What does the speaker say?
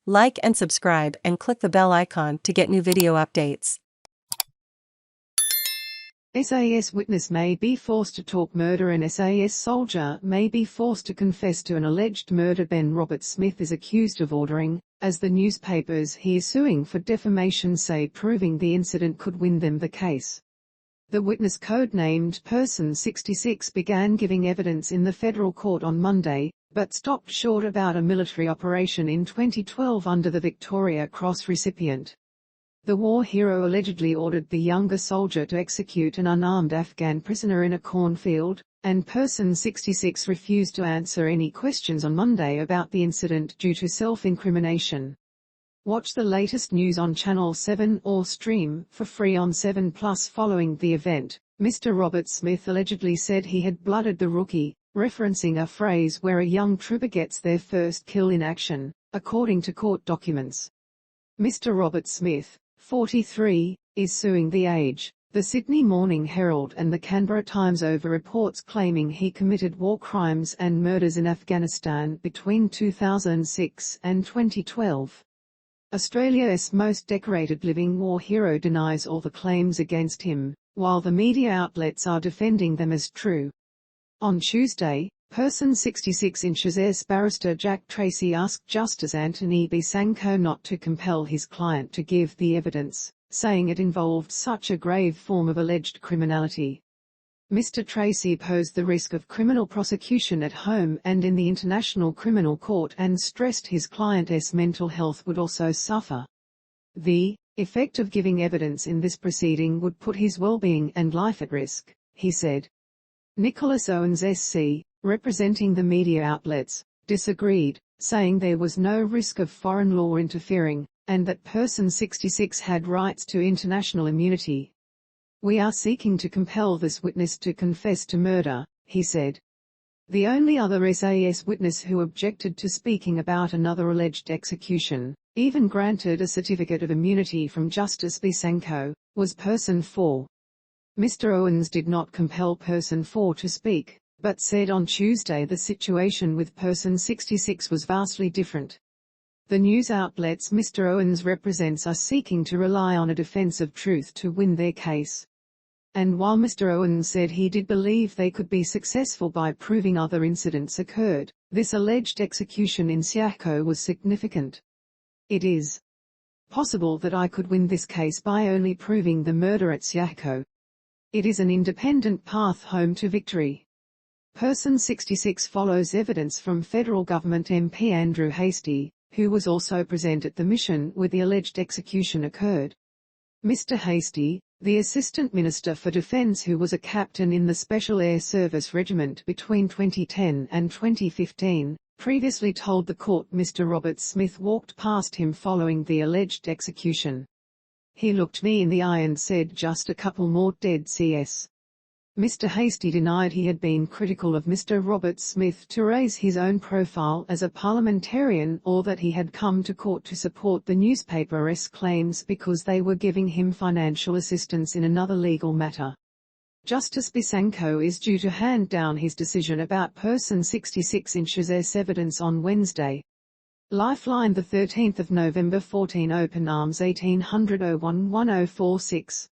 Like and subscribe and click the bell icon to get new video updates. SAS witness may be forced to talk murder and SAS soldier may be forced to confess to an alleged murder. Ben Robert Smith is accused of ordering, as the newspapers he is suing for defamation say proving the incident could win them the case. The witness, codenamed Person 66, began giving evidence in the federal court on Monday, but stopped short about a military operation in 2012 under the Victoria Cross recipient. The war hero allegedly ordered the younger soldier to execute an unarmed Afghan prisoner in a cornfield, and Person 66 refused to answer any questions on Monday about the incident due to self-incrimination. Watch the latest news on Channel 7 or stream for free on 7plus. Following the event, Mr Robert Smith allegedly said he had blooded the rookie, referencing a phrase where a young trooper gets their first kill in action, according to court documents. Mr Robert Smith, 43, is suing The Age, the Sydney Morning Herald and the Canberra Times over reports claiming he committed war crimes and murders in Afghanistan between 2006 and 2012. Australia's most decorated living war hero denies all the claims against him, while the media outlets are defending them as true. On Tuesday, Person 66's barrister Jack Tracey asked Justice Anthony Besanko not to compel his client to give the evidence, saying it involved such a grave form of alleged criminality. Mr Tracey posed the risk of criminal prosecution at home and in the International Criminal Court and stressed his client's mental health would also suffer. The effect of giving evidence in this proceeding would put his well-being and life at risk, he said. Owens SC, representing the media outlets, disagreed, saying there was no risk of foreign law interfering, and that Person 66 had rights to international immunity. "We are seeking to compel this witness to confess to murder," he said. The only other SAS witness who objected to speaking about another alleged execution, even granted a certificate of immunity from Justice Besanko, was Person 4. Mr Owens did not compel Person 4 to speak, but said on Tuesday the situation with Person 66 was vastly different. The news outlets Mr Owens represents are seeking to rely on a defense of truth to win their case. And while Mr Owens said he did believe they could be successful by proving other incidents occurred, this alleged execution in Syahchow was significant. "It is possible that I could win this case by only proving the murder at Syahchow. It is an independent path home to victory." Person 66 follows evidence from federal government MP Andrew Hastie, who was also present at the mission where the alleged execution occurred. Mr Hastie, the Assistant Minister for Defence who was a captain in the Special Air Service Regiment between 2010 and 2015, previously told the court Mr Robert Smith walked past him following the alleged execution. "He looked me in the eye and said just a couple more dead CS." Mr Hastie denied he had been critical of Mr Robert Smith to raise his own profile as a parliamentarian or that he had come to court to support the newspaper's claims because they were giving him financial assistance in another legal matter. Justice Besanko is due to hand down his decision about Person 66's evidence on Wednesday. Lifeline, the 13th of November, 14 Open Arms 1800 011 1046.